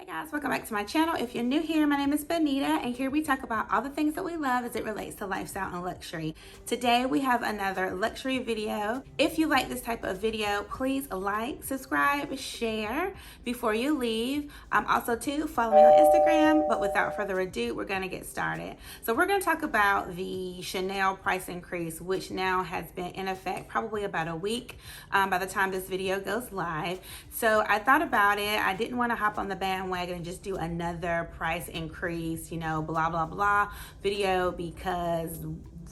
Hey guys, welcome back to my channel. If you're new here, my name is Bonita, and here we talk about all the things that we love as it relates to lifestyle and luxury. Today we have another luxury video. If you like this type of video, please like, subscribe, share before you leave. Also too, follow me on Instagram, but without further ado, we're gonna get started. So we're gonna talk about the Chanel price increase, which now has been in effect probably about a week by the time this video goes live. So I thought about it. I didn't want to hop on the bandwagon and just do another price increase, you know, blah blah blah video, because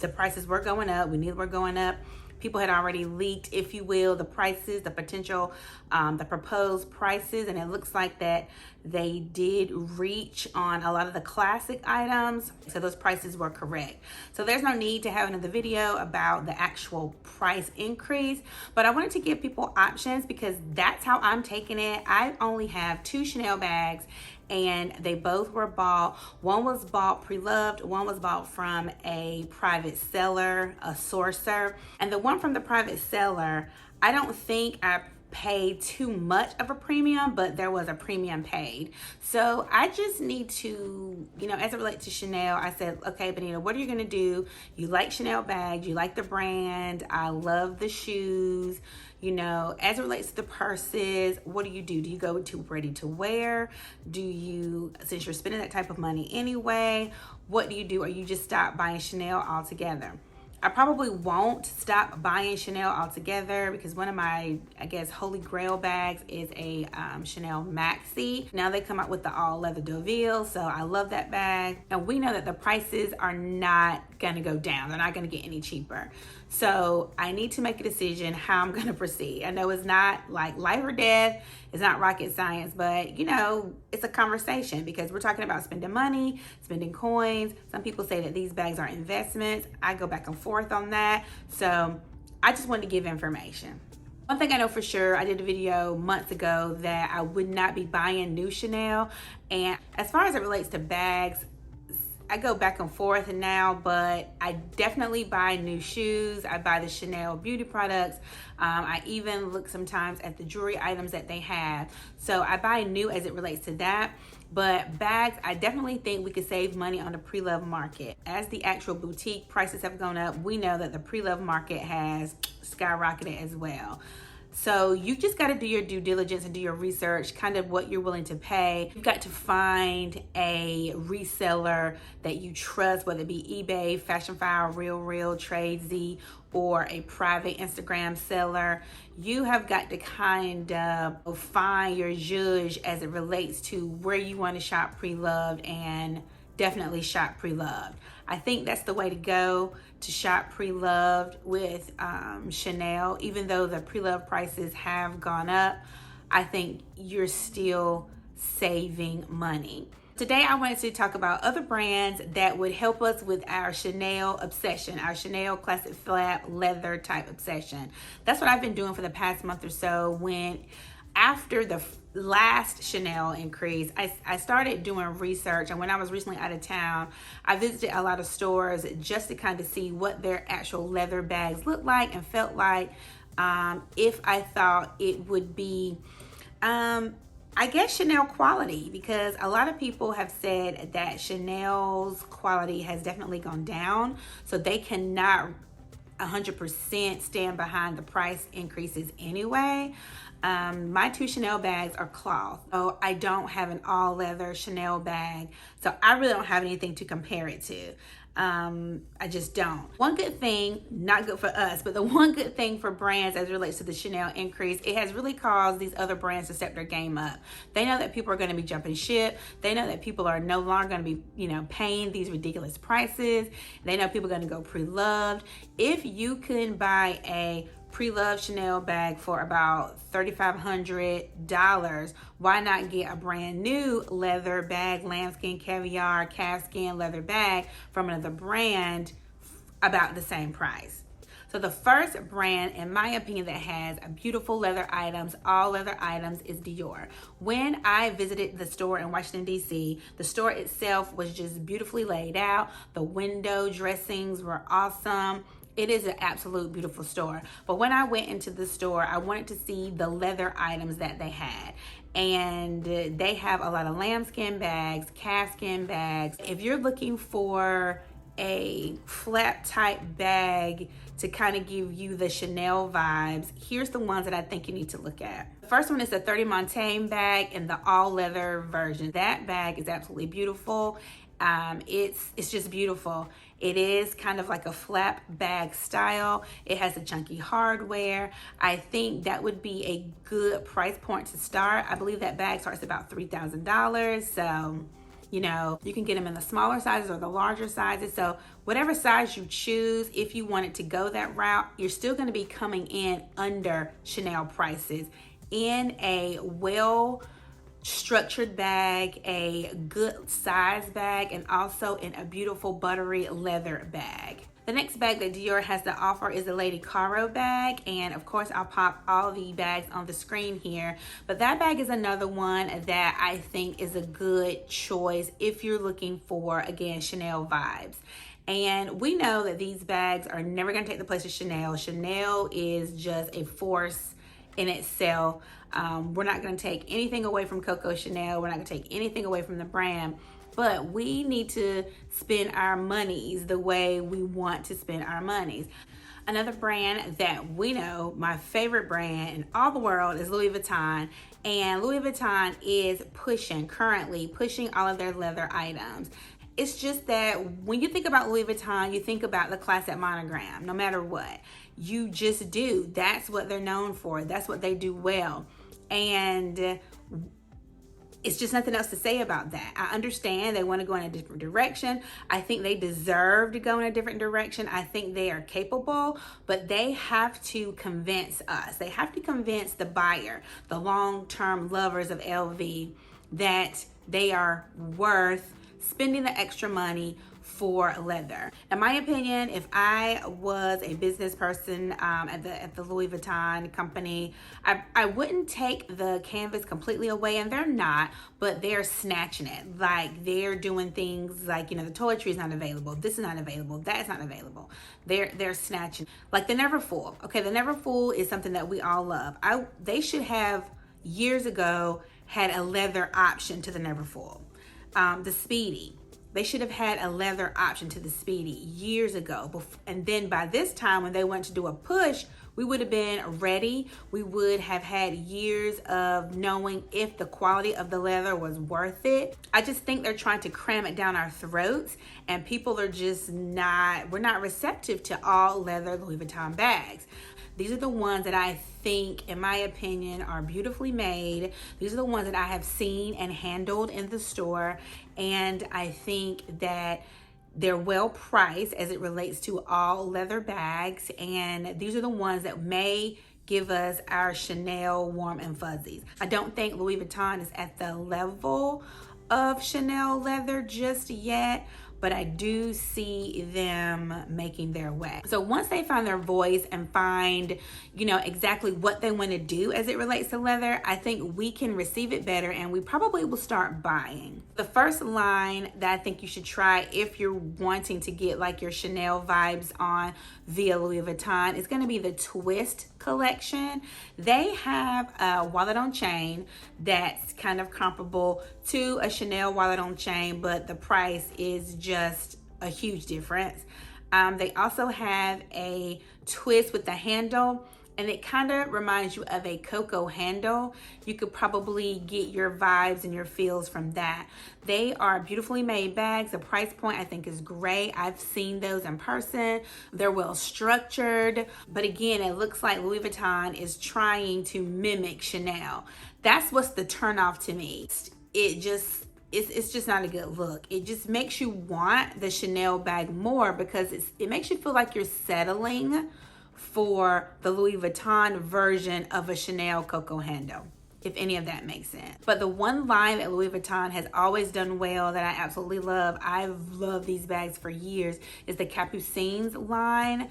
the prices were going up. We knew they were going up. People had already leaked, if you will, the prices, the potential, the proposed prices, and it looks like that they did reach on a lot of the classic items, so those prices were correct. So there's no need to have another video about the actual price increase, but I wanted to give people options because that's how I'm taking it. I only have 2 Chanel bags, and they both were bought. One was bought pre-loved, one was bought from a private seller, a sourcer. And the one from the private seller, I don't think I paid too much of a premium, but there was a premium paid. So I just need to, you know, as it relates to Chanel, I said, okay, Bonita, what are you gonna do? You like Chanel bags, you like the brand, I love the shoes. You know, as it relates to the purses, what do? Do you go to ready to wear? Do you, since you're spending that type of money anyway, what do you do? Or you just stop buying Chanel altogether? I probably won't stop buying Chanel altogether because one of my, I guess, holy grail bags is a Chanel Maxi. Now they come out with the all leather Deauville, so I love that bag. And we know that the prices are not gonna go down. They're not gonna get any cheaper. So I need to make a decision how I'm gonna proceed. I know it's not like life or death, it's not rocket science, but you know, it's a conversation because we're talking about spending money, spending coins. Some people say that these bags are investments. I go back and forth on that. So I just wanted to give information. One thing I know for sure, I did a video months ago that I would not be buying new Chanel. And as far as it relates to bags, I go back and forth now, but I definitely buy new shoes. I buy the Chanel beauty products. I even look sometimes at the jewelry items that they have. So I buy new as it relates to that. But bags, I definitely think we could save money on the pre-loved market. As the actual boutique prices have gone up, we know that the pre-loved market has skyrocketed as well. So you just got to do your due diligence and do your research, kind of what you're willing to pay. You've got to find a reseller that you trust, whether it be eBay, Fashion File, Real, Tradesy, or a private Instagram seller. You have got to kind of find your judge as it relates to where you want to shop pre-loved, and definitely shop pre-loved. I think that's the way to go, to shop pre-loved with Chanel. Even though the pre-loved prices have gone up, I think you're still saving money. Today I wanted to talk about other brands that would help us with our Chanel obsession, our Chanel classic flat leather type obsession. That's what I've been doing for the past month or so. When after the last Chanel increase, I started doing research, and when I was recently out of town, I visited a lot of stores just to kind of see what their actual leather bags looked like and felt like, if I thought it would be, I guess, Chanel quality, because a lot of people have said that Chanel's quality has definitely gone down, so they cannot 100% stand behind the price increases anyway. My 2 Chanel bags are cloth, so I don't have an all leather Chanel bag, so I really don't have anything to compare it to. I just don't. One good thing, not good for us, but the one good thing for brands as it relates to the Chanel increase, it has really caused these other brands to step their game up. They know that people are going to be jumping ship. They know that people are no longer going to be, you know, paying these ridiculous prices. They know people are going to go pre-loved. If you can buy a pre-loved Chanel bag for about $3,500, why not get a brand new leather bag, lambskin, caviar, calfskin leather bag from another brand about the same price? So the first brand, in my opinion, that has beautiful leather items, all leather items, is Dior. When I visited the store in Washington, D.C., the store itself was just beautifully laid out. The window dressings were awesome. It is an absolute beautiful store. But when I went into the store, I wanted to see the leather items that they had. and they have a lot of lambskin bags, calfskin bags. If you're looking for a flat type bag to kind of give you the Chanel vibes, here's the ones that I think you need to look at. The first one is the 30 Montane bag in the all leather version. That bag is absolutely beautiful. It's just beautiful. It is kind of like a flap bag style. It has a chunky hardware. I think that would be a good price point to start. I believe that bag starts about $3,000. So, you know, you can get them in the smaller sizes or the larger sizes. So whatever size you choose, if you wanted to go that route, you're still going to be coming in under Chanel prices in a structured bag, a good size bag, and also in a beautiful buttery leather bag. The next bag that Dior has to offer is the Lady Caro bag, and of course I'll pop all the bags on the screen here, but that bag is another one that I think is a good choice if you're looking for, again, Chanel vibes. And we know that these bags are never going to take the place of Chanel. Chanel is just a force in itself. We're not going to take anything away from Coco Chanel. We're not going to take anything away from the brand, but we need to spend our monies the way we want to spend our monies. Another brand that we know, my favorite brand in all the world, is Louis Vuitton. And Louis Vuitton is currently pushing all of their leather items. It's just that when you think about Louis Vuitton, you think about the classic monogram, no matter what. You just do. That's what they're known for. That's what they do well. And it's just nothing else to say about that. I understand they want to go in a different direction. I think they deserve to go in a different direction. I think they are capable, but they have to convince us. They have to convince the buyer, the long-term lovers of LV, that they are worth spending the extra money for leather. In my opinion, if I was a business person at the Louis Vuitton company, I wouldn't take the canvas completely away, and they're not, but they're snatching it. Like, they're doing things like, you know, the toiletry is not available, this is not available, that's not available. They're snatching. Like the Neverfull. Okay, the Neverfull is something that we all love. They should have years ago had a leather option to the Neverfull. The Speedy. They should have had a leather option to the Speedy years ago. And then by this time, when they went to do a push, we would have been ready. We would have had years of knowing if the quality of the leather was worth it. I just think they're trying to cram it down our throats, and people are just we're not receptive to all leather Louis Vuitton bags. These are the ones that I think, in my opinion, are beautifully made. These are the ones that I have seen and handled in the store. And I think that they're well priced as it relates to all leather bags. And these are the ones that may give us our Chanel warm and fuzzies. I don't think Louis Vuitton is at the level of Chanel leather just yet, but I do see them making their way. So once they find their voice and find, you know, exactly what they want to do as it relates to leather, I think we can receive it better, and we probably will start buying. The first line that I think you should try if you're wanting to get like your Chanel vibes on via Louis Vuitton is going to be the Twist collection. They have a wallet on chain that's kind of comparable to a Chanel wallet on chain, but the price is just a huge difference. They also have a twist with the handle, and it kind of reminds you of a Coco handle. You could probably get your vibes and your feels from that. They are beautifully made bags. The price point I think is great. I've seen those in person. They're well structured, but again, it looks like Louis Vuitton is trying to mimic Chanel. That's what's the turnoff to me. It's just not a good look. It just makes you want the Chanel bag more because it makes you feel like you're settling for the Louis Vuitton version of a Chanel Coco handle, if any of that makes sense. But the one line that Louis Vuitton has always done well that I absolutely love, I've loved these bags for years, is the Capucines line.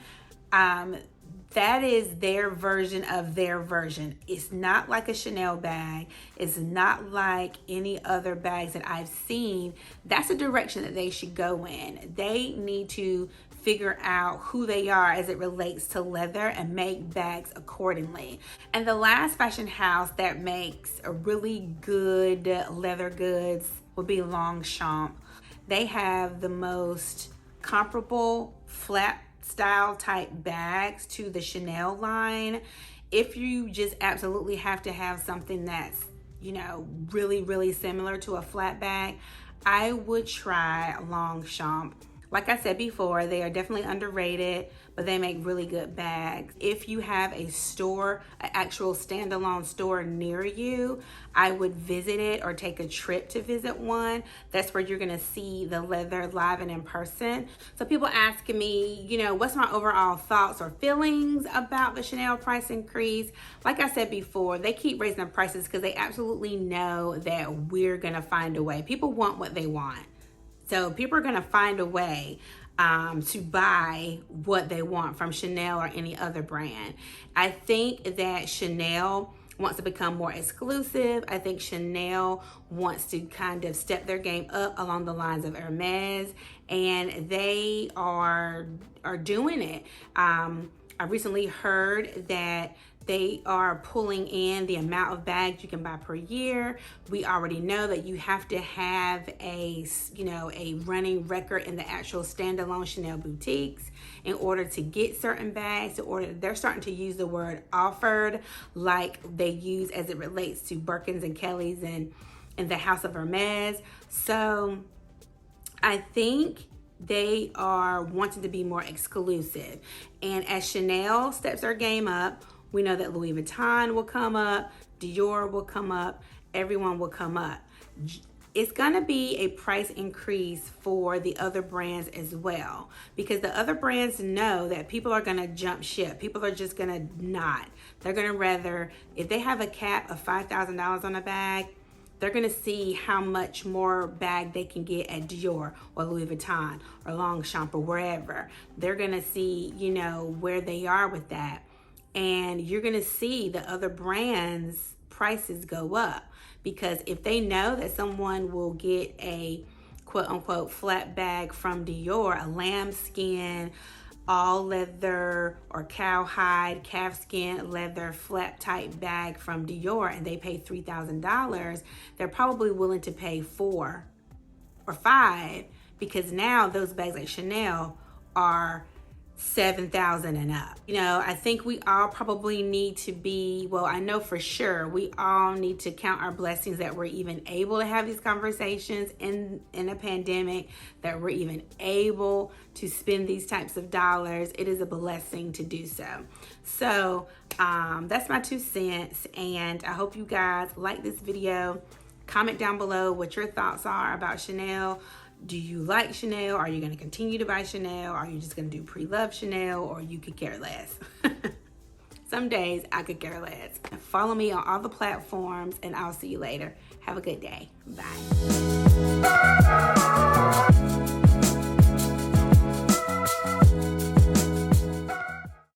That is their version of their version. It's not like a Chanel bag. It's not like any other bags that I've seen. That's a direction that they should go in. They need to figure out who they are as it relates to leather and make bags accordingly. And the last fashion house that makes a really good leather goods would be Longchamp. They have the most comparable flat style type bags to the Chanel line. If you just absolutely have to have something that's, you know, really similar to a flat bag, I would try Longchamp. Like I said before, they are definitely underrated, but they make really good bags. If you have a store, an actual standalone store near you, I would visit it or take a trip to visit one. That's where you're gonna see the leather live and in person. So people asking me, you know, what's my overall thoughts or feelings about the Chanel price increase? Like I said before, they keep raising the prices because they absolutely know that we're gonna find a way. People want what they want. So people are gonna find a way to buy what they want from Chanel or any other brand. I think that Chanel wants to become more exclusive. I think Chanel wants to kind of step their game up along the lines of Hermes, and they are doing it. I recently heard that they are pulling in the amount of bags you can buy per year. We already know that you have to have a running record in the actual standalone Chanel boutiques in order to get certain bags. They're starting to use the word offered like they use as it relates to Birkins and Kellys and the House of Hermes. So I think they are wanting to be more exclusive. And as Chanel steps their game up, we know that Louis Vuitton will come up, Dior will come up, everyone will come up. It's gonna be a price increase for the other brands as well, because the other brands know that people are gonna jump ship. People are just gonna not. They're gonna rather, if they have a cap of $5,000 on a bag, they're gonna see how much more bag they can get at Dior or Louis Vuitton or Longchamp or wherever. They're gonna see, you know, where they are with that. And you're gonna see the other brands' prices go up, because if they know that someone will get a quote unquote flat bag from Dior, a lambskin, all leather or cowhide, calfskin leather flat type bag from Dior, and they pay $3,000, they're probably willing to pay $4,000 or $5,000, because now those bags at Chanel are $7,000 and up. You know, I think we all probably need to be, well, I know for sure we all need to count our blessings that we're even able to have these conversations in a pandemic, that we're even able to spend these types of dollars. It is a blessing to do so. So that's my 2 cents, and I hope you guys like this video. Comment down below what your thoughts are about Chanel. Do you like Chanel? Are you going to continue to buy Chanel? Are you just going to do pre-loved Chanel, or you could care less? Some days I could care less. Follow me on all the platforms, and I'll see you later. Have a good day. Bye.